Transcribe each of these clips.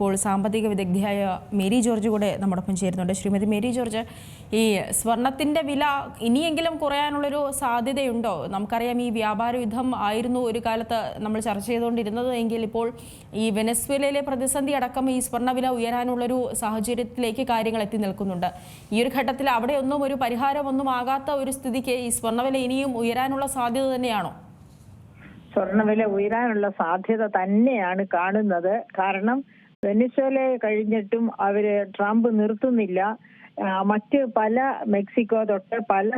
ഇപ്പോൾ സാമ്പത്തിക വിദഗ്ധയായ Mary George കൂടെ നമ്മോടൊപ്പം ചേരുന്നുണ്ട്. ശ്രീമതി മേരി ജോർജ്, ഈ സ്വർണത്തിൻ്റെ വില ഇനിയെങ്കിലും കുറയാനുള്ളൊരു സാധ്യതയുണ്ടോ? നമുക്കറിയാം, ഈ വ്യാപാര യുദ്ധം ആയിരുന്നു ഒരു കാലത്ത് നമ്മൾ ചർച്ച ചെയ്തുകൊണ്ടിരുന്നത് എങ്കിൽ ഇപ്പോൾ ഈ വെനസ്വേലയിലെ പ്രതിസന്ധി അടക്കം ഈ സ്വർണ്ണവില ഉയരാനുള്ളൊരു സാഹചര്യത്തിലേക്ക് കാര്യങ്ങൾ എത്തി നിൽക്കുന്നുണ്ട്. ഈ ഒരു ഘട്ടത്തിൽ അവിടെയൊന്നും ഒരു പരിഹാരമൊന്നും ആകാത്ത ഒരു സ്ഥിതിക്ക് ഈ സ്വർണ്ണവില ഇനിയും ഉയരാനുള്ള സാധ്യത തന്നെയാണോ? സ്വർണ്ണവില ഉയരാനുള്ള സാധ്യത തന്നെയാണ് കാണുന്നത്. കാരണം വെനസ്വേല കഴിഞ്ഞിട്ടും ട്രംപ് നിർത്തുന്നില്ല. മറ്റ് പല മെക്സിക്കോ തൊട്ട് പല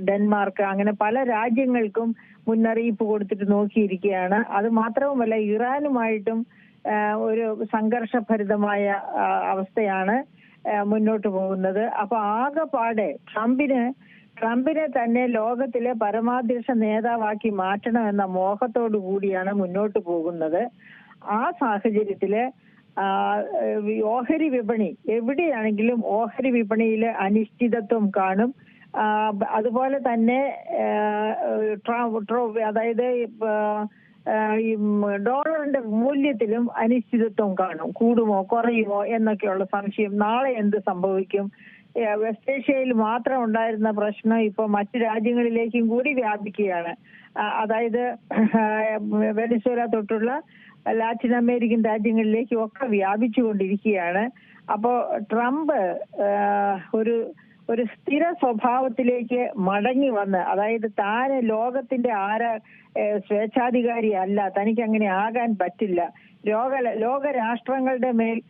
ഡെൻമാർക്ക് അങ്ങനെ പല രാജ്യങ്ങൾക്കും മുന്നറിയിപ്പ് കൊടുത്തിട്ട് നോക്കിയിരിക്കുകയാണ്. അത് മാത്രവുമല്ല, ഇറാനുമായിട്ടും ഒരു സംഘർഷഭരിതമായ അവസ്ഥയാണ് മുന്നോട്ട് പോകുന്നത്. അപ്പൊ ആകെപ്പാടെ ട്രംപിനെ തന്നെ ലോകത്തിലെ പരമാധ്യക്ഷ നേതാവാക്കി മാറ്റണമെന്ന മോഹത്തോടു കൂടിയാണ് മുന്നോട്ട് പോകുന്നത്. ആ സാഹചര്യത്തില് ഓഹരി വിപണി എവിടെയാണെങ്കിലും ഓഹരി വിപണിയിൽ അനിശ്ചിതത്വം കാണും. അതുപോലെ തന്നെ അതായത് ഈ ഡോളറിന്റെ മൂല്യത്തിലും അനിശ്ചിതത്വം കാണും. കൂടുമോ കുറയുമോ എന്നൊക്കെയുള്ള സംശയം. നാളെ എന്ത് സംഭവിക്കും? വെസ്റ്റ് ഏഷ്യയിൽ മാത്രം ഉണ്ടായിരുന്ന പ്രശ്നം ഇപ്പൊ മറ്റു രാജ്യങ്ങളിലേക്കും കൂടി വ്യാപിക്കുകയാണ്. അതായത് വെനസ്വേല തൊട്ടുള്ള ലാറ്റിൻ അമേരിക്കൻ രാജ്യങ്ങളിലേക്കും ഒക്കെ വ്യാപിച്ചുകൊണ്ടിരിക്കുകയാണ്. അപ്പോ ട്രംപ് ഒരു സ്ഥിര സ്വഭാവത്തിലേക്ക് മടങ്ങി വന്ന്, അതായത് താൻ ലോകത്തിന്റെ സ്വേച്ഛാധികാരി അല്ല, തനിക്ക് അങ്ങനെ ആകാൻ പറ്റില്ല, ലോക രാഷ്ട്രങ്ങളുടെ മേൽ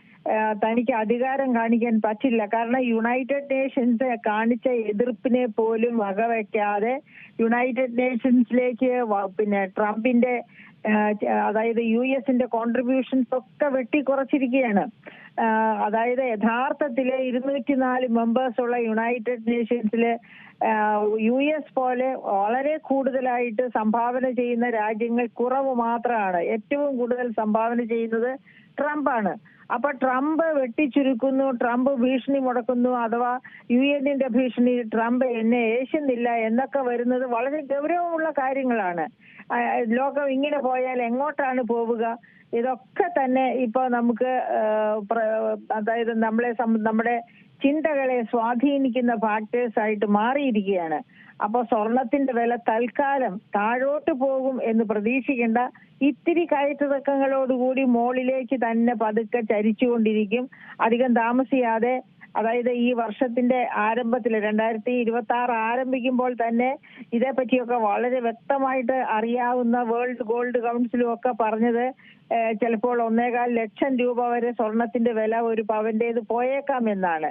തനിക്ക് അധികാരം കാണിക്കാൻ പറ്റില്ല. കാരണം യുണൈറ്റഡ് നേഷൻസ് കാണിച്ച എതിർപ്പിനെ പോലും വകവയ്ക്കാതെ യുണൈറ്റഡ് നേഷൻസിലേക്ക് ട്രംപിന്റെ അതായത് US കോൺട്രിബ്യൂഷൻസ് ഒക്കെ വെട്ടിക്കുറച്ചിരിക്കുകയാണ്. അതായത് യഥാർത്ഥത്തില് 204 മെമ്പേഴ്സ് ഉള്ള യുണൈറ്റഡ് നേഷൻസില് US പോലെ വളരെ കൂടുതലായിട്ട് സംഭാവന ചെയ്യുന്ന രാജ്യങ്ങൾ കുറവ് മാത്രമാണ്. ഏറ്റവും കൂടുതൽ സംഭാവന ചെയ്യുന്നത് ട്രംപാണ്. അപ്പൊ ട്രംപ് വെട്ടിച്ചുരുക്കുന്നു, ട്രംപ് ഭീഷണി മുടക്കുന്നു, അഥവാ UN ഭീഷണി, ട്രംപ് എന്നെ ഏശുന്നില്ല എന്നൊക്കെ വരുന്നത് വളരെ ഗൗരവമുള്ള കാര്യങ്ങളാണ്. ലോകം ഇങ്ങനെ പോയാൽ എങ്ങോട്ടാണ് പോവുക? ഇതൊക്കെ തന്നെ ഇപ്പൊ നമുക്ക് അതായത് നമ്മുടെ ചിന്തകളെ സ്വാധീനിക്കുന്ന ഫാക്ടേഴ്സ് ആയിട്ട് മാറിയിരിക്കുകയാണ്. അപ്പൊ സ്വർണത്തിന്റെ വില തൽക്കാലം താഴോട്ട് പോകും എന്ന് പ്രതീക്ഷിക്കേണ്ട. ഇത്തിരി കയറ്റിറക്കങ്ങളോടുകൂടി മുകളിലേക്ക് തന്നെ പതുക്കെ ചരിച്ചുകൊണ്ടിരിക്കും. അധികം താമസിയാതെ, അതായത് ഈ വർഷത്തിന്റെ ആരംഭത്തിൽ 2026 ആരംഭിക്കുമ്പോൾ തന്നെ ഇതേപ്പറ്റിയൊക്കെ വളരെ വ്യക്തമായിട്ട് അറിയാവുന്ന വേൾഡ് ഗോൾഡ് കൗൺസിലും ഒക്കെ പറഞ്ഞത് ചിലപ്പോൾ 1.25 ലക്ഷം രൂപ വരെ സ്വർണത്തിന്റെ വില ഒരു പവന്റേത് പോയേക്കാം എന്നാണ്.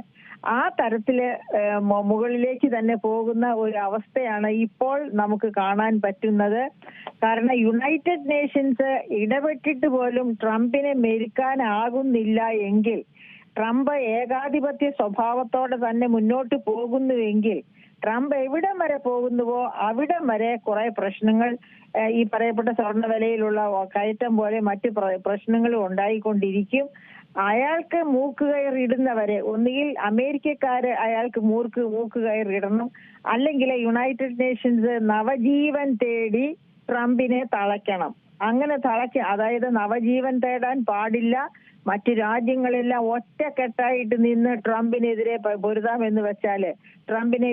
ആ തരത്തില് മുകളിലേക്ക് തന്നെ പോകുന്ന ഒരു അവസ്ഥയാണ് ഇപ്പോൾ നമുക്ക് കാണാൻ പറ്റുന്നത്. കാരണം യുണൈറ്റഡ് നേഷൻസ് ഇടപെട്ടിട്ട് പോലും ട്രംപിനെ മെരുക്കാനാകുന്നില്ല എങ്കിൽ, ട്രംപ് ഏകാധിപത്യ സ്വഭാവത്തോടെ തന്നെ മുന്നോട്ട് പോകുന്നുവെങ്കിൽ, ട്രംപ് എവിടം വരെ പോകുന്നുവോ അവിടം വരെ കുറെ പ്രശ്നങ്ങൾ ഈ പറയപ്പെട്ട സ്വർണ്ണ വിലയിലുള്ള കയറ്റം പോലെ മറ്റു പ്രശ്നങ്ങളും ഉണ്ടായിക്കൊണ്ടിരിക്കും. അയാൾക്ക് മൂക്കുകയർ ഇടുന്നവരെ ഒന്നുകിൽ അമേരിക്കക്കാര് അയാൾക്ക് മൂക്കുകയർ ഇടണം, അല്ലെങ്കിൽ യുണൈറ്റഡ് നേഷൻസ് നവജീവൻ തേടി ട്രംപിനെ തളയ്ക്കണം. അങ്ങനെ അതായത് നവജീവൻ തേടാൻ പാടില്ല. മറ്റു രാജ്യങ്ങളെല്ലാം ഒറ്റക്കെട്ടായിട്ട് നിന്ന് ട്രംപിനെതിരെ പൊരുതാമെന്ന് വെച്ചാല്, ട്രംപിനെ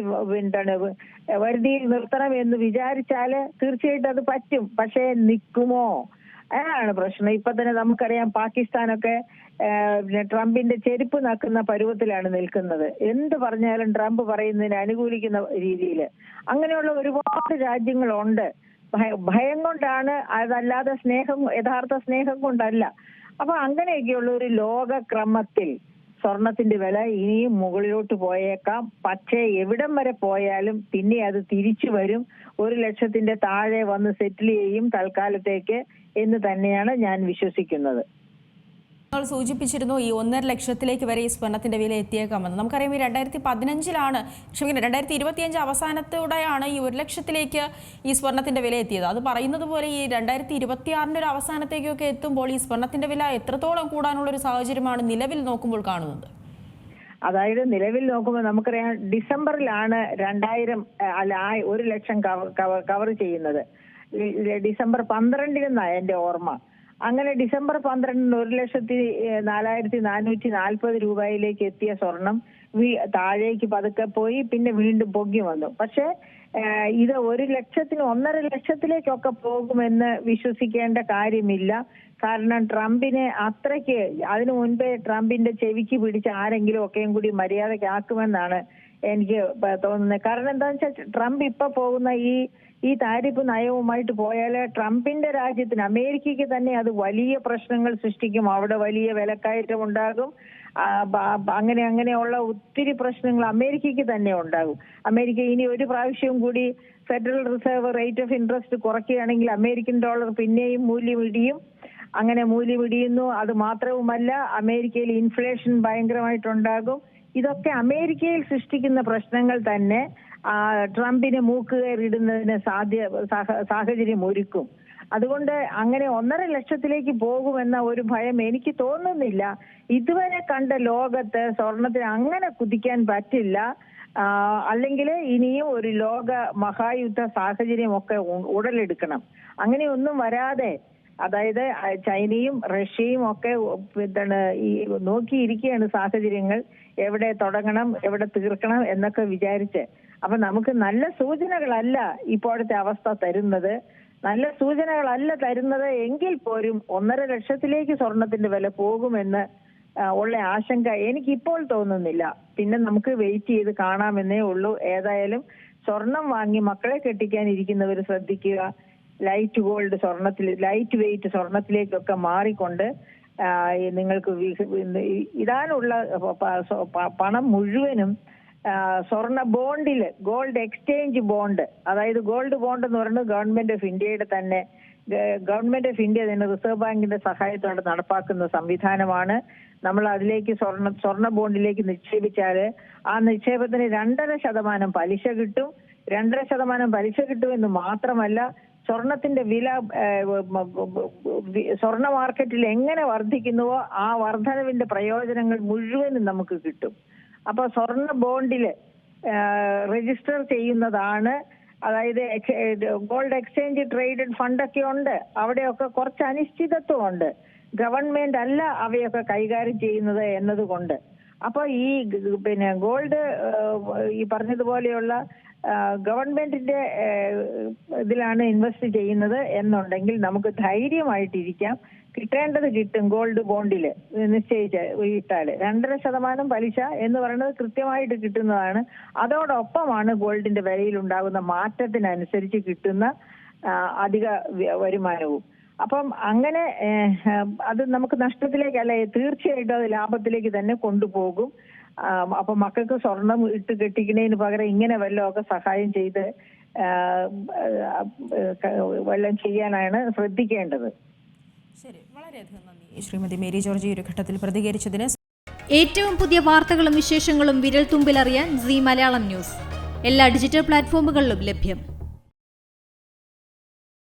വരുതിയിൽ നിർത്തണം എന്ന് വിചാരിച്ചാല് തീർച്ചയായിട്ടും അത് പറ്റും. പക്ഷെ നിൽക്കുമോ? അതാണ് പ്രശ്നം. ഇപ്പൊ തന്നെ നമുക്കറിയാം, പാകിസ്ഥാനൊക്കെ ട്രംപിന്റെ ചെരുപ്പ് നക്കുന്ന പരുവത്തിലാണ് നിൽക്കുന്നത്. എന്ത് പറഞ്ഞാലും ട്രംപ് പറയുന്നതിന് അനുകൂലിക്കുന്ന രീതിയിൽ. അങ്ങനെയുള്ള ഒരുപാട് രാജ്യങ്ങളുണ്ട്. ഭയം കൊണ്ടാണ്, അതല്ലാതെ യഥാർത്ഥ സ്നേഹം കൊണ്ടല്ല. അപ്പൊ അങ്ങനെയൊക്കെയുള്ള ഒരു ലോകക്രമത്തിൽ സ്വർണത്തിന്റെ വില ഇനിയും മുകളിലോട്ട് പോയേക്കാം. പക്ഷേ എവിടം വരെ പോയാലും പിന്നെ അത് തിരിച്ചു വരും. 1 ലക്ഷത്തിന്റെ താഴെ വന്ന് സെറ്റിൽ ചെയ്യും തൽക്കാലത്തേക്ക് എന്ന് തന്നെയാണ് ഞാൻ വിശ്വസിക്കുന്നത്. സൂചിപ്പിച്ചിരുന്നു ഈ 1.5 ലക്ഷത്തിലേക്ക് വരെ ഈ സ്വർണത്തിന്റെ വില എത്തിയേക്കാമെന്ന്. നമുക്കറിയാം, ഈ 2025 അവസാനത്തോടെയാണ് ഈ 1 ലക്ഷത്തിലേക്ക് ഈ സ്വർണത്തിന്റെ വില എത്തിയത്. അത് പറയുന്നത് പോലെ ഈ 2026 ഒരു അവസാനത്തേക്കൊക്കെ എത്തുമ്പോൾ ഈ സ്വർണത്തിന്റെ വില എത്രത്തോളം കൂടാനുള്ള ഒരു സാഹചര്യമാണ് നിലവിൽ നോക്കുമ്പോൾ കാണുന്നത്? അതായത് നിലവിൽ നോക്കുമ്പോൾ നമുക്കറിയാം, ഡിസംബറിലാണ് 1 ലക്ഷം കവർ ചെയ്യുന്നത്. ഡിസംബർ 12 എന്റെ ഓർമ്മ. അങ്ങനെ ഡിസംബർ 12 1,04,440 രൂപയിലേക്ക് എത്തിയ സ്വർണം താഴേക്ക് പതുക്കെ പോയി, പിന്നെ വീണ്ടും പൊങ്ങി വന്നു. പക്ഷെ ഇത് 1 ലക്ഷത്തിന് 1.5 ലക്ഷത്തിലേക്കൊക്കെ പോകുമെന്ന് വിശ്വസിക്കേണ്ട കാര്യമില്ല. കാരണം ട്രംപിനെ അത്രയ്ക്ക് അതിനു മുൻപേ ട്രംപിന്റെ ചെവിക്ക് പിടിച്ച് ആരെങ്കിലും ഒക്കെയും കൂടി മര്യാദക്കാക്കുമെന്നാണ് എനിക്ക് തോന്നുന്നത്. കാരണം എന്താണെന്ന് വെച്ചാൽ ട്രംപ് ഇപ്പൊ പോകുന്ന ഈ താരിഫ് നയവുമായിട്ട് പോയാൽ ട്രംപിന്റെ രാജ്യത്തിന്, അമേരിക്കയ്ക്ക് തന്നെ അത് വലിയ പ്രശ്നങ്ങൾ സൃഷ്ടിക്കും. അവിടെ വലിയ വിലക്കയറ്റം ഉണ്ടാകും. അങ്ങനെയുള്ള ഒത്തിരി പ്രശ്നങ്ങൾ അമേരിക്കയ്ക്ക് തന്നെ ഉണ്ടാകും. അമേരിക്ക ഇനി ഒരു പ്രാവശ്യം കൂടി federal reserve rate of interest കുറയ്ക്കുകയാണെങ്കിൽ അമേരിക്കൻ ഡോളർ പിന്നെയും മൂല്യം ഇടിയും. അങ്ങനെ മൂല്യം ഇടിയുന്നു. അത് മാത്രവുമല്ല, അമേരിക്കയിൽ ഇൻഫ്ലേഷൻ ഭയങ്കരമായിട്ടുണ്ടാകും. ഇതൊക്കെ അമേരിക്കയിൽ സൃഷ്ടിക്കുന്ന പ്രശ്നങ്ങൾ തന്നെ ട്രംപിന് മൂക്കുകയറിടുന്നതിന് സാഹചര്യം ഒരുക്കും. അതുകൊണ്ട് അങ്ങനെ 1.5 ലക്ഷത്തിലേക്ക് പോകുമെന്ന ഒരു ഭയം എനിക്ക് തോന്നുന്നില്ല. ഇതുവരെ കണ്ട ലോകത്ത് സ്വർണത്തിന് അങ്ങനെ കുതിക്കാൻ പറ്റില്ല. അല്ലെങ്കിൽ ഇനിയും ഒരു ലോക മഹായുദ്ധ സാഹചര്യമൊക്കെ ഉടലെടുക്കണം. അങ്ങനെയൊന്നും വരാതെ, അതായത് ചൈനയും റഷ്യയും ഒക്കെ ഈ നോക്കിയിരിക്കുകയാണ് സാഹചര്യങ്ങൾ, എവിടെ തുടങ്ങണം എവിടെ തീർക്കണം എന്നൊക്കെ വിചാരിച്ച്. അപ്പൊ നമുക്ക് നല്ല സൂചനകളല്ല ഇപ്പോഴത്തെ അവസ്ഥ തരുന്നത്. നല്ല സൂചനകളല്ല തരുന്നത് എങ്കിൽ പോലും 1.5 ലക്ഷത്തിലേക്ക് സ്വർണത്തിന്റെ വില പോകുമെന്ന് ഉള്ള ആശങ്ക എനിക്കിപ്പോൾ തോന്നുന്നില്ല. പിന്നെ നമുക്ക് വെയിറ്റ് ചെയ്ത് കാണാമെന്നേ ഉള്ളൂ. ഏതായാലും സ്വർണം വാങ്ങി മക്കളെ കെട്ടിക്കാനിരിക്കുന്നവർ ശ്രദ്ധിക്കുക. ലൈറ്റ് വെയിറ്റ് സ്വർണത്തിലേക്കൊക്കെ മാറിക്കൊണ്ട് നിങ്ങൾക്ക് ഇടാനുള്ള പണം മുഴുവനും സ്വർണ്ണ ബോണ്ടില്, ഗോൾഡ് എക്സ്ചേഞ്ച് ബോണ്ട്, അതായത് ഗോൾഡ് ബോണ്ട് എന്ന് പറയുന്നത് ഗവൺമെന്റ് ഓഫ് ഇന്ത്യയുടെ തന്നെ റിസർവ് ബാങ്കിന്റെ സഹായത്തോടെ നടപ്പാക്കുന്ന സംവിധാനമാണ്. നമ്മൾ അതിലേക്ക് സ്വർണ്ണ ബോണ്ടിലേക്ക് നിക്ഷേപിച്ചാൽ ആ നിക്ഷേപത്തിന് 2.5% പലിശ കിട്ടും. 2.5% പലിശ കിട്ടുമെന്ന് മാത്രമല്ല, സ്വർണത്തിന്റെ വില സ്വർണ്ണ മാർക്കറ്റിൽ എങ്ങനെ വർദ്ധിക്കുന്നുവോ ആ വർധനവിന്റെ പ്രയോജനങ്ങൾ മുഴുവനും നമുക്ക് കിട്ടും. അപ്പൊ സ്വർണ്ണ ബോണ്ടില് രജിസ്റ്റർ ചെയ്യുന്നതാണ്. അതായത് ഗോൾഡ് എക്സ്ചേഞ്ച് ട്രേഡഡ് ഫണ്ടൊക്കെ ഉണ്ട്. അവിടെയൊക്കെ കുറച്ച് അനിശ്ചിതത്വം ഉണ്ട്. ഗവൺമെന്റ് അല്ല അവയൊക്കെ കൈകാര്യം ചെയ്യുന്നത് എന്നതുകൊണ്ട്. അപ്പൊ ഈ ഗോൾഡ് ഈ പറഞ്ഞതുപോലെയുള്ള ഗവൺമെന്റിന്റെ ഇതിലാണ് ഇൻവെസ്റ്റ് ചെയ്യുന്നത് എന്നുണ്ടെങ്കിൽ നമുക്ക് ധൈര്യമായിട്ടിരിക്കാം. കിട്ടേണ്ടത് കിട്ടും. ഗോൾഡ് ബോണ്ടില് നിശ്ചയിച്ച് ഇട്ടാല് 2.5% പലിശ എന്ന് പറയുന്നത് കൃത്യമായിട്ട് കിട്ടുന്നതാണ്. അതോടൊപ്പമാണ് ഗോൾഡിന്റെ വിലയിൽ ഉണ്ടാകുന്ന മാറ്റത്തിനനുസരിച്ച് കിട്ടുന്ന അധിക വരുമാനവും. അപ്പം അങ്ങനെ അത് നമുക്ക് നഷ്ടത്തിലേക്കല്ല, തീർച്ചയായിട്ടും അത് ലാഭത്തിലേക്ക് തന്നെ കൊണ്ടുപോകും. അപ്പൊ മക്കൾക്ക് സ്വർണം ഇട്ട് കെട്ടിക്കുന്നതിന് പകരം ഇങ്ങനെ വല്ലതൊക്കെ സഹായം ചെയ്ത് വല്ലതും ചെയ്യാനാണ് ശ്രദ്ധിക്കേണ്ടത്. ശരി, വളരെയധികം നന്ദി ശ്രീമതി മേരി ജോർജ് ഈ ഒരു ഘട്ടത്തിൽ പ്രതികരിച്ചതിന്. ഏറ്റവും പുതിയ വാർത്തകളും വിശേഷങ്ങളും വിരൽ തുമ്പിലറിയാൻ സീ മലയാളം ന്യൂസ് എല്ലാ ഡിജിറ്റൽ പ്ലാറ്റ്ഫോമുകളിലും ലഭ്യം.